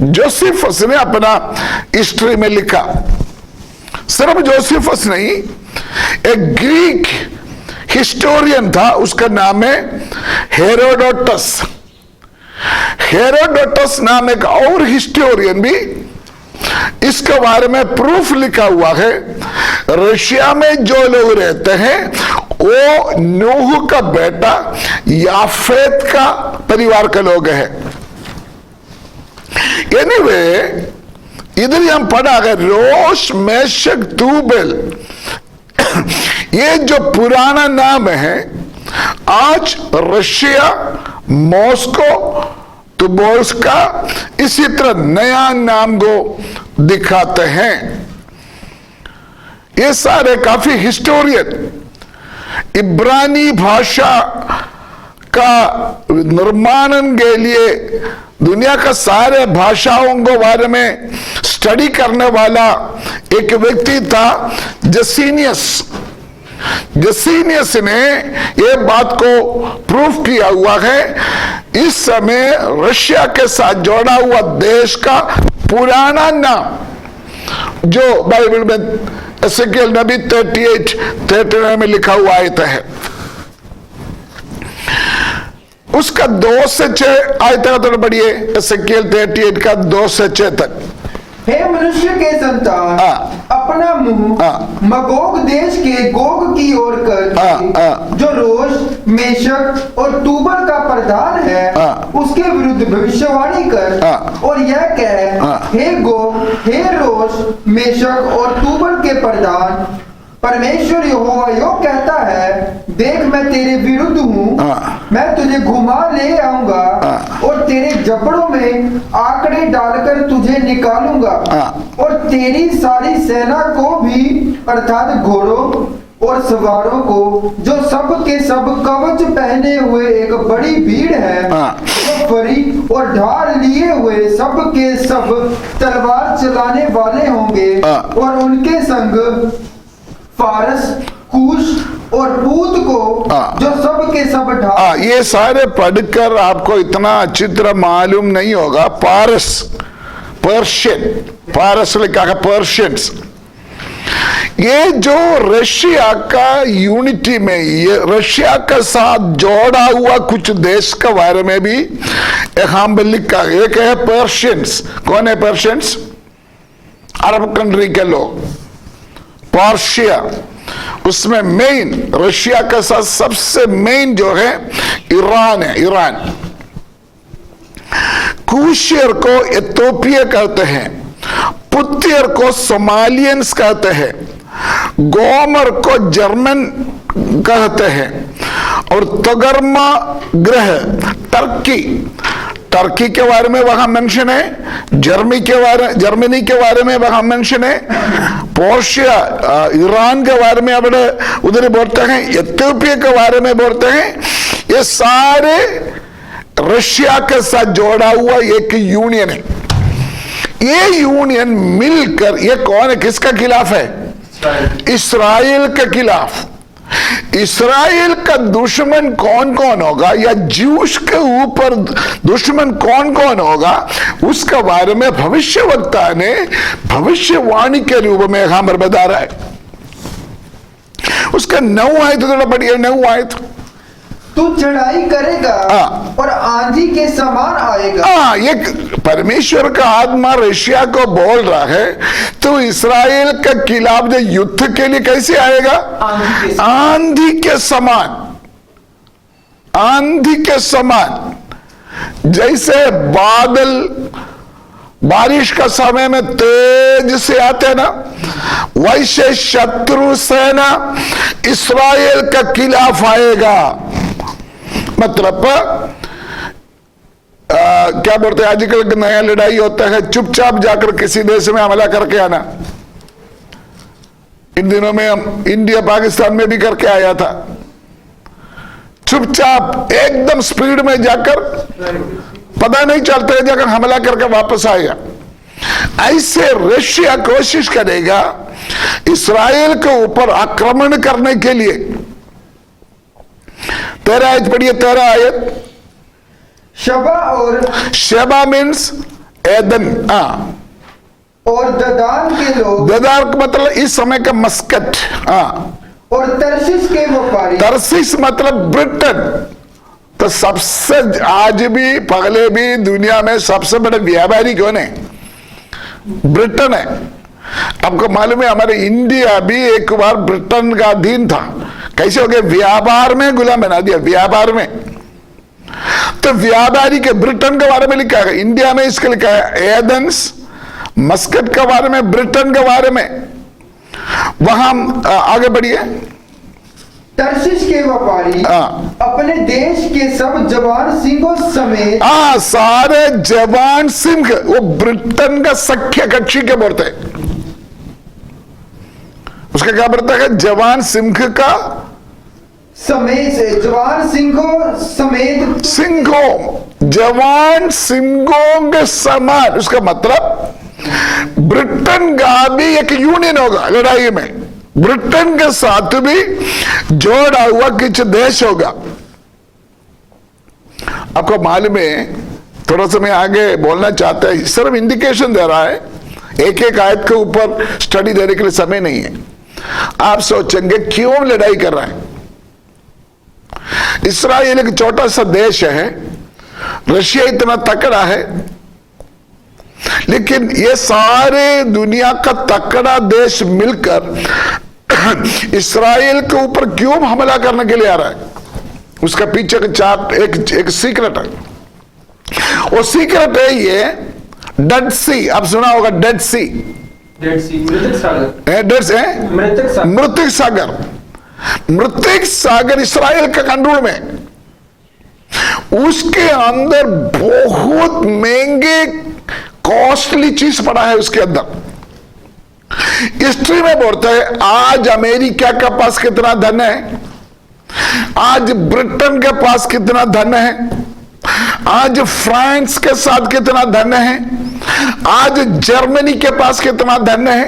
जोसेफस ने अपना हिस्ट्री में लिखा। सिर्फ जोसेफस नहीं, एक ग्रीक हिस्टोरियन था, उसका नाम है हेरोडोटस। हेरोडोटस नाम एक और हिस्टोरियन भी इसके बारे में प्रूफ लिखा हुआ है। रशिया में जो लोग रहते हैं वो नूह का बेटा याफेत का परिवार के लोग हैं। एनीवे, इधर हम पढ़ा है रोश, मेशक, तूबेल। ये जो पुराना नाम है आज रशिया, मॉस्को, तुबोल्स्का, इसी तरह नया नाम को दिखाते हैं। ये सारे काफी हिस्टोरियन इब्रानी भाषा का निर्माण के लिए दुनिया का सारे भाषाओं के बारे में स्टडी करने वाला एक व्यक्ति था जसीनियस। जसीनियस ने ये बात को प्रूफ किया हुआ है। इस समय रशिया के साथ जोड़ा हुआ देश का पुराना नाम जो बाइबल में एसेकिएल नबी 38-39 में लिखा हुआ आयत है, उसका 2 से 6 आयत तक बढ़िए। एसेकिएल 38 का 2 से 6 तक। हे मनुष्य के संतान, अपना मुंह मगोग देश के गोग की ओर कर, जो रोश, मेशक और तूबल का प्रधान है, उसके विरुद्ध भविष्यवाणी कर और यह कह, हे गोग, हे रोश, मेशक और तूबल के प्रधान, परमेश्वर यहोवा यो कहता है, देख मैं तेरे विरुद्ध हूँ, मैं तुझे घुमा ले आऊंगा और तेरे जबड़ों में आंकड़े डालकर तुझे निकालूंगा और तेरी सारी सेना को भी, अर्थात घोड़ों और सवारों को, जो सब के सब कवच पहने हुए एक बड़ी भीड़ है, जो फरी और ढाल लिए हुए सब के सब तलवार चलाने वाले होंगे और उनके संग फारस कूश और पूत को जो सब के सब ढा। ये सारे पढ़कर आपको इतना अच्छी तरह मालूम नहीं होगा। पारस लिखा है पर्शियंस। ये जो रशिया का यूनिटी में, ये रशिया के साथ जोड़ा हुआ कुछ देश के बारे में भी यहाँ पर लिखा है। एक है पर्शियंस। कौन है पर्शियंस? अरब कंट्री के लोग, पर्शिया। उसमें मेन, रशिया के साथ सबसे मेन जो है ईरान है। ईरान। कूशियर को इथोपिया कहते हैं, पुत्तियर को सोमालियंस कहते हैं, गोमर को जर्मन कहते हैं, और तगरमा ग्रह टर्की के बारे में वहां मेंशन है। जर्मनी के बारे में वहां मेंशन है। पोर्शिया ईरान के बारे में उधर बोलते हैं। इथियोपिया के बारे में बोलते हैं। ये सारे रशिया के साथ जोड़ा हुआ एक यूनियन है। ये यूनियन मिलकर, ये कौन है, किसका खिलाफ है? इस्राएल के खिलाफ। इस्राएल का दुश्मन कौन कौन होगा, या ज्यूश के ऊपर दुश्मन कौन कौन होगा, उसके बारे में भविष्यवक्ता ने भविष्यवाणी के रूप में यहां पर बता रहा है। उसका 9 आयत थोड़ा बढ़िया। 9 आयत, तू चढ़ाई करेगा और आंधी के समान आएगा। ये परमेश्वर का आत्मा रशिया को बोल रहा है, तो इस्राएल के खिलाफ जो युद्ध के लिए कैसे आएगा? आंधी के समान। आंधी के समान। जैसे बादल बारिश का समय में तेज से आते हैं ना, वैसे शत्रु सेना इस्राएल के खिलाफ आएगा। मतलब क्या बोलते हैं, आजकल नया लड़ाई होता है, चुपचाप जाकर किसी देश में हमला करके आना। इन दिनों में हम इंडिया पाकिस्तान में भी करके आया था। चुपचाप एकदम स्पीड में जाकर, पता नहीं चलता है, जाकर हमला करके वापस आएगा। ऐसे रशिया कोशिश करेगा इस्राएल के ऊपर आक्रमण करने के लिए। 13 आयत पढ़िए। 13 आयत। Shaba means Edan. और ददान के लोग, ददान मतलब इस समय का मस्कट। और तरसीस के व्यापारी। तरसीस मतलब ब्रिटेन। तो सबसे आज भी पहले भी दुनिया में सबसे बड़े व्यापारी कौन है? ब्रिटेन है। आपको मालूम है हमारे इंडिया भी एक बार ब्रिटेन का अधीन था। कैसे हो गया? व्यापार में गुलाम बना दिया। व्यापार में। तो व्यापारी के ब्रिटेन के बारे में लिखा है। इंडिया में इसके लिखा है एथेंस, मस्कट के बारे में, ब्रिटेन के बारे में। वहां आगे बढ़िए। तरसीस के व्यापारी अपने देश के सब जवान सिंहों समेत। सारे जवान सिंह, वो ब्रिटेन का सख्य कक्षी के बोलते हैं। उसका क्या बोलता है? जवान सिंह का समेत, जवान सिंहों समेत। सिंहों, जवान सिंहों के समान। उसका मतलब ब्रिटेन का भी एक यूनियन होगा लड़ाई में। ब्रिटेन के साथ भी जोड़ा हुआ कुछ देश होगा। आपको मालूम है, थोड़ा सा मैं आगे बोलना चाहता है, सिर्फ इंडिकेशन दे रहा है, एक एक आयत के ऊपर स्टडी देने के लिए समय नहीं है। आप सोचेंगे क्यों लड़ाई कर रहा है? इस्राएल एक छोटा सा देश है, रशिया इतना तकड़ा है, लेकिन ये सारे दुनिया का तकड़ा देश मिलकर इस्राएल के ऊपर क्यों हमला करने के लिए आ रहा है? उसका पीछे का एक सीक्रेट है। वो सीक्रेट है ये डेड सी। आप सुना होगा डेड सी। मृतक सागर। मृतक सागर इस्राएल के कंट्रोल में। उसके अंदर बहुत महंगे कॉस्टली चीज पड़ा है उसके अंदर। हिस्ट्री में बोलते हैं आज अमेरिका के पास कितना धन है, आज ब्रिटेन के पास कितना धन है, आज फ्रांस के साथ कितना धन है, आज जर्मनी के पास कितना धन है,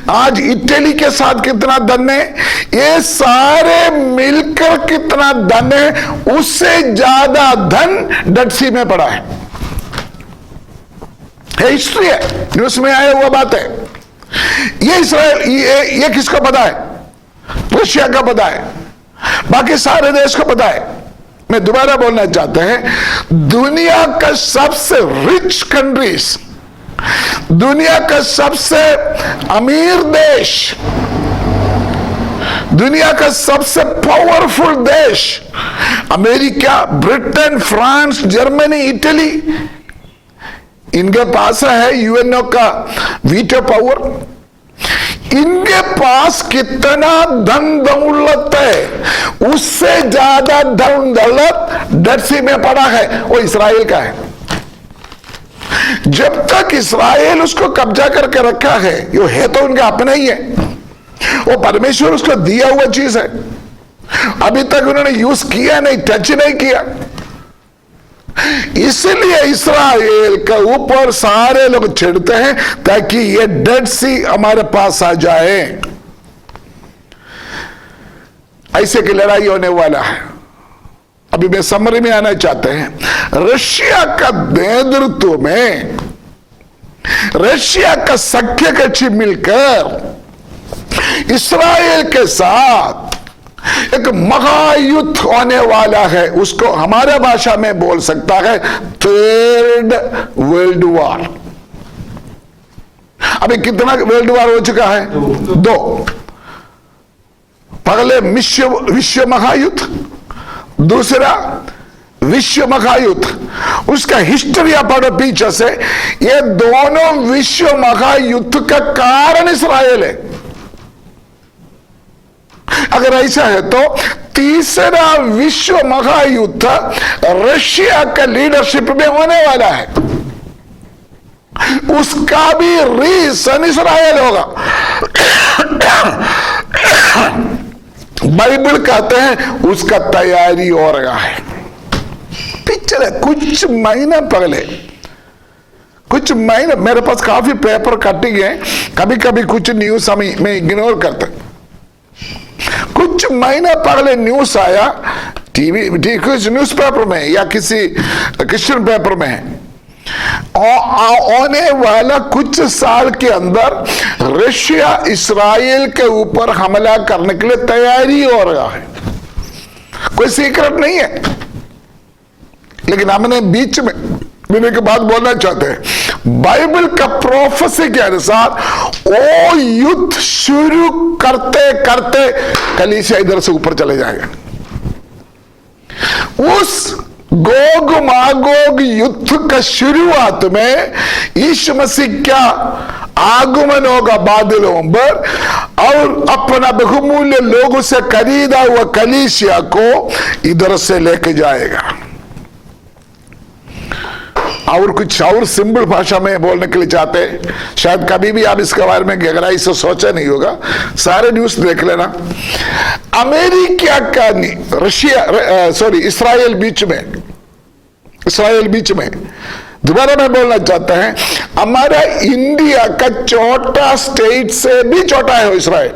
आज इटली के साथ कितना धन है, ये सारे मिलकर कितना धन है, उससे ज्यादा धन डेड सी में पड़ा है। हिस्ट्री है, न्यूज में आया हुआ बात है। ये इसराइल, ये किसको पता है? रशिया का पता है, बाकी सारे देश को पता है। मैं दोबारा बोलना चाहता है, दुनिया का सबसे रिच कंट्रीज, दुनिया का सबसे अमीर देश, दुनिया का सबसे पावरफुल देश, America, Britain, France, Germany, Italy, इनके पास है यूएनओ का वीटो पावर। इनके पास कितना धन दौलत है, उससे ज्यादा धन दौलत डेड सी में पड़ा है, वो इसराइल का है। जब तक इसराइल उसको कब्जा करके रखा है, ये है तो उनका अपना ही है, वो परमेश्वर उसको दिया हुआ चीज है। अभी तक उन्होंने यूज किया नहीं, टच नहीं किया। इसलिए इसराइल के ऊपर सारे लोग चिढ़ते हैं ताकि ये डेड सी हमारे पास आ जाए। ऐसे की लड़ाई होने वाला है। अभी मैं समरी में आना चाहते हैं। रशिया का नेतृत्व में रशिया का सख्य कक्षी मिलकर इसराइल के साथ एक महायुद्ध होने वाला है। उसको हमारे भाषा में बोल सकता है थर्ड वर्ल्ड वॉर। अभी कितना वर्ल्ड वॉर हो चुका है? दो। पहले विश्व महायुद्ध, दूसरा विश्व महायुद्ध। उसका हिस्ट्री आप पढ़ो पीछे से। ये दोनों विश्व महायुद्ध का कारण इसराइल है। अगर ऐसा है तो तीसरा विश्व महायुद्ध रशिया का लीडरशिप में होने वाला है, उसका भी रीजन इसराइल होगा। बाइबल कहते हैं उसका तैयारी हो रहा है। पिक्चर है, कुछ महीने मेरे पास काफी पेपर कटिंग है। कभी कभी कुछ न्यूज मैं इग्नोर करता। कुछ महीना पहले न्यूज आया टीवी कुछ न्यूज पेपर में या किसी क्रिश्चियन पेपर में है, आने वाला कुछ साल के अंदर रशिया इसराइल के ऊपर हमला करने के लिए तैयारी हो रहा है। कोई सीक्रेट नहीं है, लेकिन हमने बीच में के बाद बोलना चाहते हैं। बाइबल का प्रोफेसी के अनुसार वो युद्ध शुरू करते करते कलीसिया इधर से ऊपर चले जाएगा। उस गोग मागोग युद्ध का शुरुआत में यीशु मसीह क्या आगमन होगा बादलों पर, और अपना बहुमूल्य लोगों से खरीदा हुआ कलीसिया को इधर से लेके जाएगा। और कुछ और सिंपल भाषा में बोलने के लिए चाहते हैं, शायद कभी भी आप इसके बारे में गहराई से सोचा नहीं होगा। सारे न्यूज देख लेना। अमेरिका का इसराइल बीच में दोबारा मैं बोलना चाहता है, हमारा इंडिया का छोटा स्टेट से भी छोटा है इसराइल,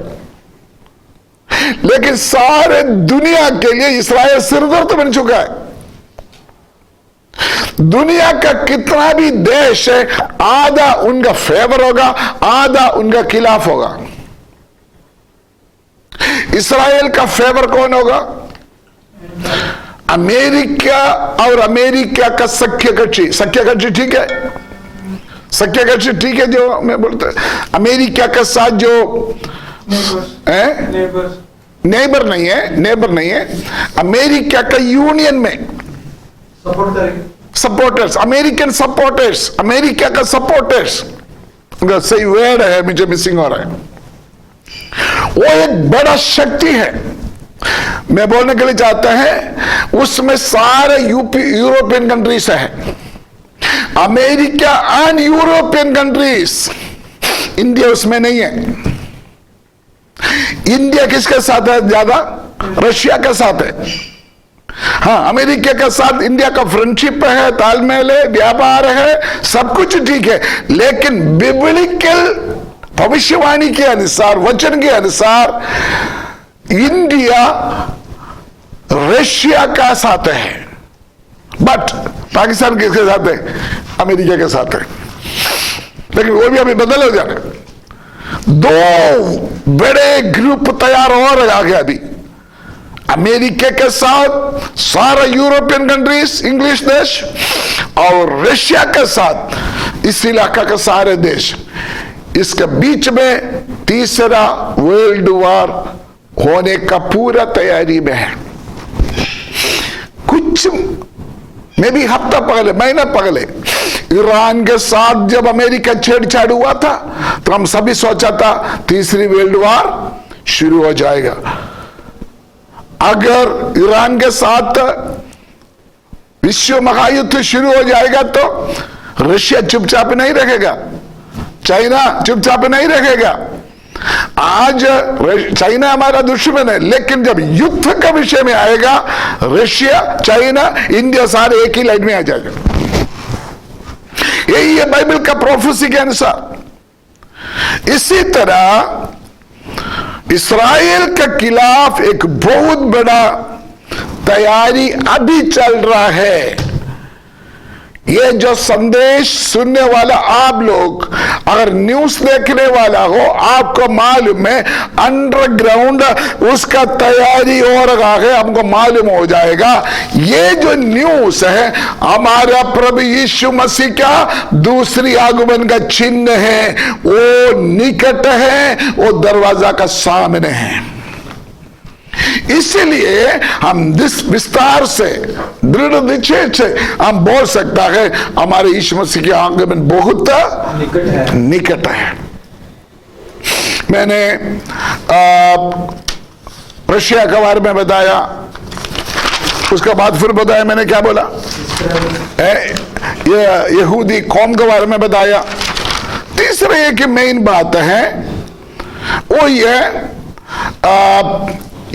लेकिन सारे दुनिया के लिए इसराइल सिरदर्द बन चुका है। दुनिया का कितना भी देश है, आधा उनका फेवर होगा, आधा उनका खिलाफ होगा। इसराइल का फेवर कौन होगा? अमेरिका और अमेरिका का सख्य कक्षी ठीक है, सख्य कक्षी ठीक है। जो मैं बोलता अमेरिका के साथ जो नेबर नहीं है, अमेरिका का यूनियन में सपोर्टर्स, अमेरिकन सपोर्टर्स, अमेरिका का सपोर्टर्स, सही वर्ड है, मुझे मिसिंग हो रहा है। वो एक बड़ा शक्ति है। मैं बोलने के लिए चाहता है, उसमें सारे यूरोपियन कंट्रीज है, America and European countries. India उसमें नहीं है। इंडिया किसके साथ है ज्यादा? रशिया के साथ है। हाँ, अमेरिका के साथ इंडिया का फ्रेंडशिप है, तालमेल है, व्यापार है, सब कुछ ठीक है, लेकिन बिब्लिकल भविष्यवाणी के अनुसार, वचन के अनुसार इंडिया रशिया का साथ है, बट पाकिस्तान किसके साथ है? अमेरिका के साथ है। लेकिन वो भी अभी बदल हो जाएगा। दो बड़े ग्रुप तैयार हो रहा है अभी, अमेरिका के साथ सारा यूरोपियन कंट्रीज, इंग्लिश देश, और रशिया के साथ इस इलाका के सारे देश। इसके बीच में तीसरा वर्ल्ड वॉर होने का पूरा तैयारी में है। कुछ में भी हफ्ता पहले, महीना पहले ईरान के साथ जब अमेरिका छेड़छाड़ हुआ था तो हम सभी सोचा था तीसरी वर्ल्ड वॉर शुरू हो जाएगा। अगर ईरान के साथ विश्व महायुद्ध शुरू हो जाएगा तो रशिया चुपचाप नहीं रहेगा, चाइना चुपचाप नहीं रहेगा। आज चाइना हमारा दुश्मन है, लेकिन जब युद्ध का विषय में आएगा रशिया, चाइना, इंडिया सारे एक ही लाइन में आ जाएगा। यही है बाइबल का प्रोफेसी के अनुसार। इसी तरह इस्राएल के खिलाफ एक बहुत बड़ा तैयारी अभी चल रहा है। ये जो संदेश सुनने वाला आप लोग, अगर न्यूज देखने वाला हो, आपको मालूम है अंडरग्राउंड उसका तैयारी हो रहा है, हमको मालूम हो जाएगा। ये जो न्यूज है हमारा प्रभु यीशु मसीह का दूसरी आगमन का चिन्ह है, वो निकट है, वो दरवाजा का सामने है। इसलिए हम विस्तार से, दृढ़ निश्चय से हम बोल सकता है हमारे यीशु मसीह के आगमन बहुत निकट है। मैंने रशिया के बारे में बताया, उसके बाद फिर बताया मैंने क्या बोला, ये यहूदी कौम के बारे में बताया। तीसरे एक मेन बात है वो ये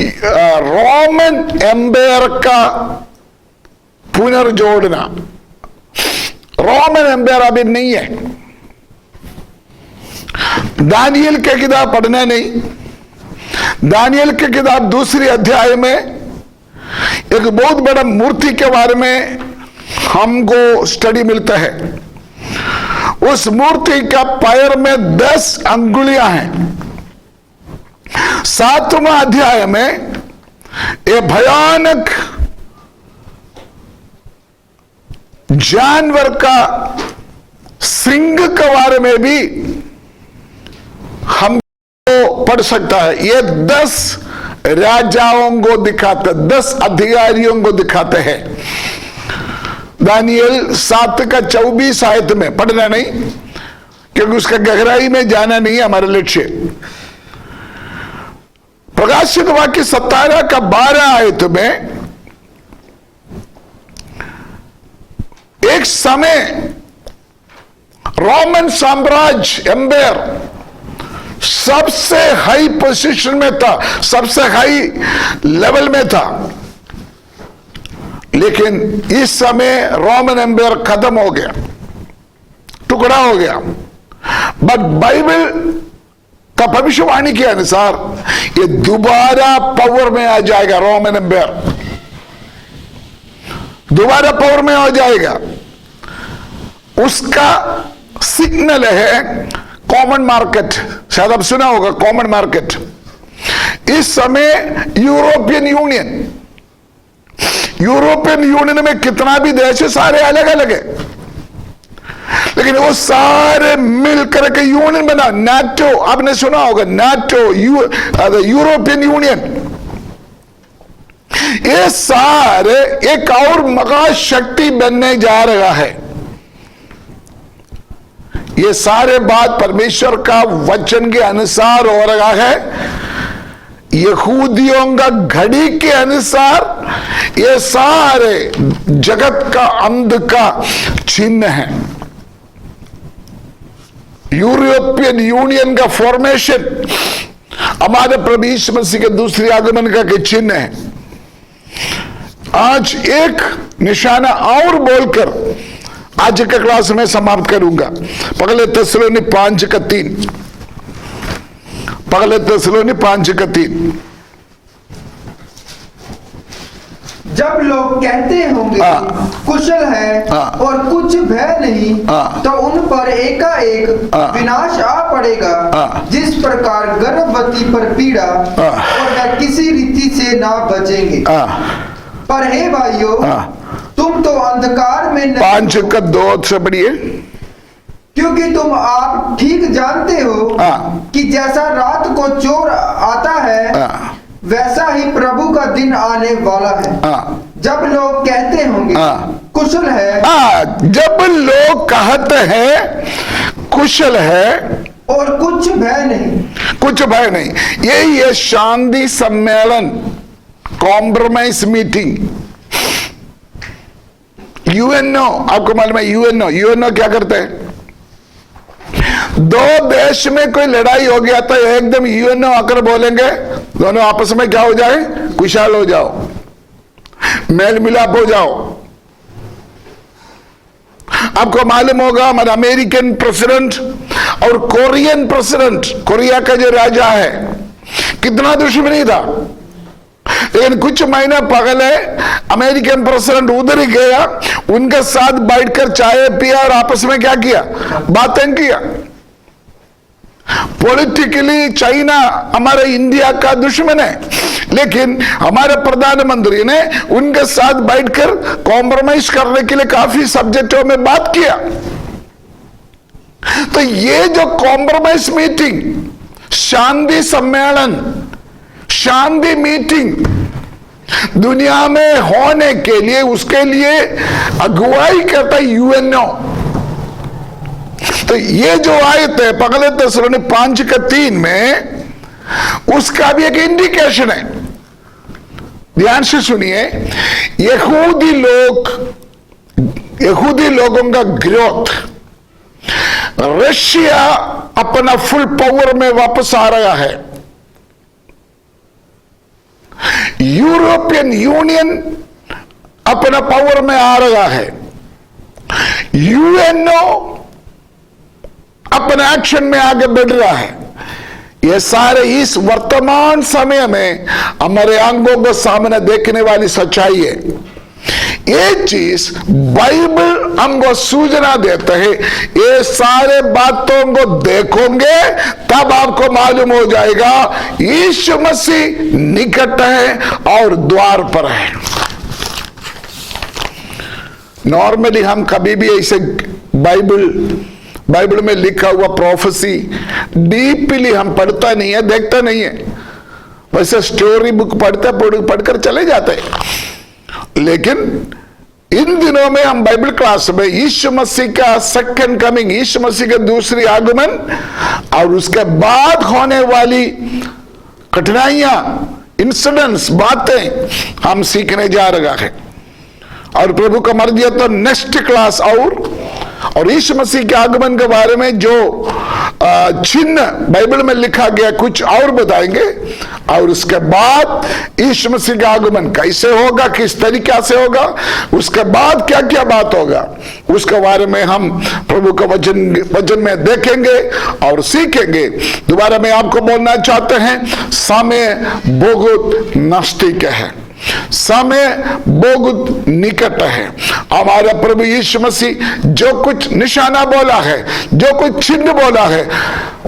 रोमन एम्पायर का पुनर्जोड़ना। रोमन एम्पायर अभी नहीं है। दानियल के किताब पढ़ना नहीं, दानियल के किताब दूसरी अध्याय में एक बहुत बड़ा मूर्ति के बारे में हमको स्टडी मिलता है। उस मूर्ति का पैर में 10 अंगुलियां हैं। 7वां अध्याय में एक भयानक जानवर का सिंह के बारे में भी हमको पढ़ सकता है। ये 10 राजाओं को दिखाते, 10 अधिकारियों को दिखाते हैं। दानियल 7 का 24 आयत में पढ़ना नहीं, क्योंकि उसका गहराई में जाना नहीं है हमारा लक्ष्य। प्रकाशित वाक्य 17 का 12 आयत में एक समय रोमन साम्राज्य एम्पायर सबसे हाई पोजीशन में था, सबसे हाई लेवल में था, लेकिन इस समय रोमन एम्पायर खत्म हो गया, टुकड़ा हो गया। बट बाइबल का भविष्यवाणी के अनुसार ये दोबारा पावर में आ जाएगा। रोमन एम्पायर दोबारा पावर में आ जाएगा। उसका सिग्नल है कॉमन मार्केट। शायद आप सुना होगा कॉमन मार्केट। इस समय यूरोपियन यूनियन में कितना भी देश है, सारे अलग अलग है, लेकिन वो सारे मिलकर के यूनियन बना। नाटो आपने सुना होगा, नाटो, यूरोपियन यूनियन, ये सारे एक और महाशक्ति बनने जा रहा है। ये सारे बात परमेश्वर का वचन के अनुसार हो रहा है। यहूदियों का घड़ी के अनुसार ये सारे जगत का अंत का चिन्ह है। यूरोपियन यूनियन का फॉर्मेशन हमारे प्रभु यीशु मसीह के दूसरे आगमन का चिन्ह है। आज एक निशाना और बोलकर आज के क्लास में समाप्त करूंगा। पहले थिस्सलुनी 5:3, पहले थिस्सलुनी 5:3। जब लोग कहते होंगे कुशल है और कुछ भय नहीं, तो उन पर एकाएक विनाश आ पड़ेगा, जिस प्रकार गर्भवती पर पीड़ा, और वह किसी रीति से ना बचेंगे। पर हे भाइयों, तुम तो अंधकार में नहीं 5:2 से पढ़िए। क्योंकि तुम आप ठीक जानते हो कि जैसा रात को चोर आता है, वैसा ही प्रभु का दिन आने वाला है। जब लोग कहते होंगे कुशल है, जब लोग कहते हैं कुशल है और कुछ भय नहीं, कुछ भय नहीं, ये शांति सम्मेलन, कॉम्प्रोमाइज मीटिंग, यूएनओ। आपको मालूम है यूएनओ क्या करते हैं? दो देश में कोई लड़ाई हो गया तो एकदम यूएनओ आकर बोलेंगे दोनों आपस में क्या हो जाए, खुशहाल हो जाओ, मेल मिलाप हो जाओ। आपको मालूम होगा हमारा अमेरिकन प्रेसिडेंट और कोरियन प्रेसिडेंट, कोरिया का जो राजा है, कितना दुश्मनी था, लेकिन कुछ महीना पहले अमेरिकन प्रेसिडेंट उधर ही गया, उनके साथ बैठकर चाय पिया और आपस में क्या किया, बातें किया। पॉलिटिकली चाइना हमारे इंडिया का दुश्मन है, लेकिन हमारे प्रधानमंत्री ने उनके साथ बैठकर कॉम्प्रोमाइज करने के लिए काफी सब्जेक्टों में बात किया। तो ये जो कॉम्प्रोमाइज मीटिंग, शांति सम्मेलन, शांति मीटिंग दुनिया में होने के लिए, उसके लिए अगुवाई करता है यूएनओ। तो ये जो आयत है पहले थिस्सलुनी 5:3 में, उसका भी एक इंडिकेशन है। ध्यान से सुनिए, यहूदी लोगों का ग्रोथ, रशिया अपना फुल पावर में वापस आ रहा है, यूरोपियन यूनियन अपना पावर में आ रहा है, यूएनओ अपने एक्शन में आगे बढ़ रहा है। ये सारे इस वर्तमान समय में हमारे आंखों को सामने देखने वाली सच्चाई है। ये चीज बाइबल हमको सूचना देता है। ये सारे बातों को देखोगे तब आपको मालूम हो जाएगा यीशु मसीह निकट है और द्वार पर है। नॉर्मली हम कभी भी ऐसे बाइबल में लिखा हुआ प्रोफेसी डीपली हम पढ़ता नहीं है, देखता नहीं है। वैसे स्टोरी बुक पढ़कर चले जाते हैं, लेकिन इन दिनों में हम बाइबल क्लास में यीशु मसीह का सेकंड कमिंग, यीशु मसीह के दूसरी आगमन और उसके बाद होने वाली कठिनाइयां, इंसिडेंट्स, बातें हम सीखने जा रहा है। और प्रभु का मर्जी है तो नेक्स्ट क्लास और यीशु मसीह के आगमन के बारे में जो चिन्ह बाइबल में लिखा गया कुछ और बताएंगे, और उसके बाद यीशु मसीह का आगमन कैसे होगा, किस तरीका से होगा, उसके बाद क्या क्या बात होगा, उसके बारे में हम प्रभु का वचन में देखेंगे और सीखेंगे। दोबारा मैं आपको बोलना चाहते हैं, समय बहुत नजदीक है, समय बहुत निकट है। हमारा प्रभु यीशु मसीह जो कुछ निशाना बोला है, जो कुछ चिन्ह बोला है,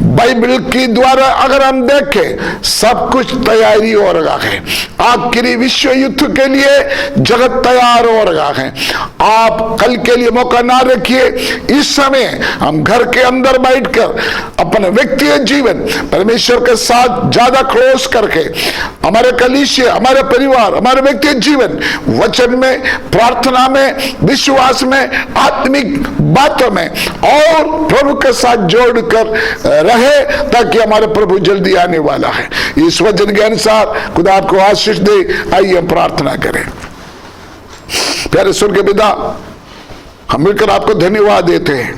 बाइबल के द्वारा अगर हम देखें सब कुछ तैयारी हो रहा है। आखिरी विश्व युद्ध के लिए जगत तैयार हो रहा है। आप कल के लिए मौका ना रखिए। इस समय हम घर के अंदर बैठकर अपने व्यक्तिगत जीवन परमेश्वर के साथ ज्यादा क्लोज करके हमारे कलीसिया, हमारे परिवार, हमारे व्यक्तिगत जीवन वचन में, प्रार्थना में, विश्वास में, आत्मिक बातों में और प्रभु के साथ जोड़कर रहे, ताकि हमारे प्रभु जल्दी आने वाला है। इस वचन के अनुसार खुदा आपको आशीष दे। आइए हम प्रार्थना करें। प्यारे स्वर्गीय पिता, हम मिलकर आपको धन्यवाद देते हैं।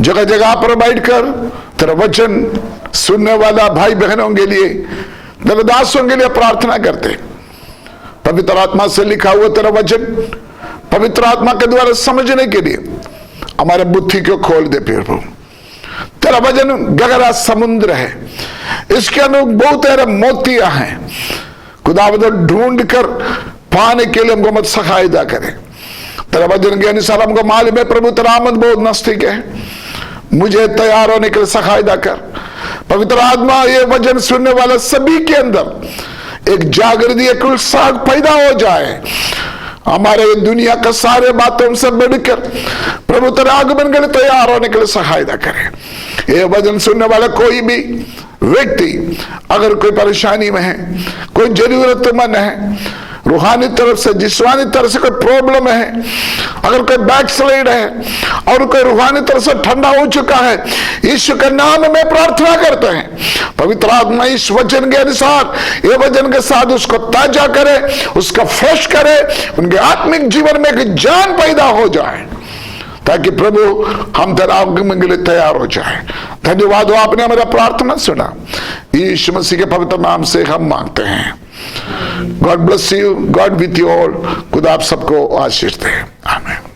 जगह जगह पर बैठकर तेरा वचन सुनने वाला भाई बहनों के लिए, तेरे दासों के लिए प्रार्थना करते। पवित्र आत्मा से लिखा हुआ तेरा वचन पवित्र आत्मा के द्वारा समझने के लिए हमारे बुद्धि को खोल दे प्रभु। तेरा वचन गहरा समुद्र है, इसके अंदर बहुत सारे मोतियां हैं खुदावंद, ढूंढ कर पाने के लिए हमको मत सहायता करे। तेरा वचन के अनुसार हमको मालूम है प्रभु तेरा आमद बहुत नजदीक है, मुझे तैयार होने के लिए सहायता कर। पवित्र आत्मा ये वचन सुनने वाले सभी के अंदर एक जागृति, एक उत्साह पैदा हो जाए, हमारे दुनिया का सारे बातों से बढ़कर प्रभु तेरे आगमन के लिए तैयार होने के लिए सहायता करे। ये वचन सुनने वाला कोई भी व्यक्ति अगर कोई परेशानी में है, कोई जरूरतमंद है, रूहानी तरफ से जिस्मानी तरफ से कोई प्रॉब्लम है, अगर कोई बैकस्लाइड है और कोई रूहानी तरफ से ठंडा हो चुका है, यीशु के नाम में प्रार्थना करते हैं पवित्र आत्मा इस वचन के अनुसार ये वचन के साथ उसको ताजा करे, उसका फ्रेश करे, उनके आत्मिक जीवन में एक जान पैदा हो जाए, ताकि प्रभु हम तेरा आगमन के लिए तैयार हो जाए। धन्यवाद हो आपने हमारा प्रार्थना सुना, यीशु मसीह के पवित्र नाम से हम मांगते हैं। God bless you, God with you all. खुदा आप सबको आशीष दे। आमीन।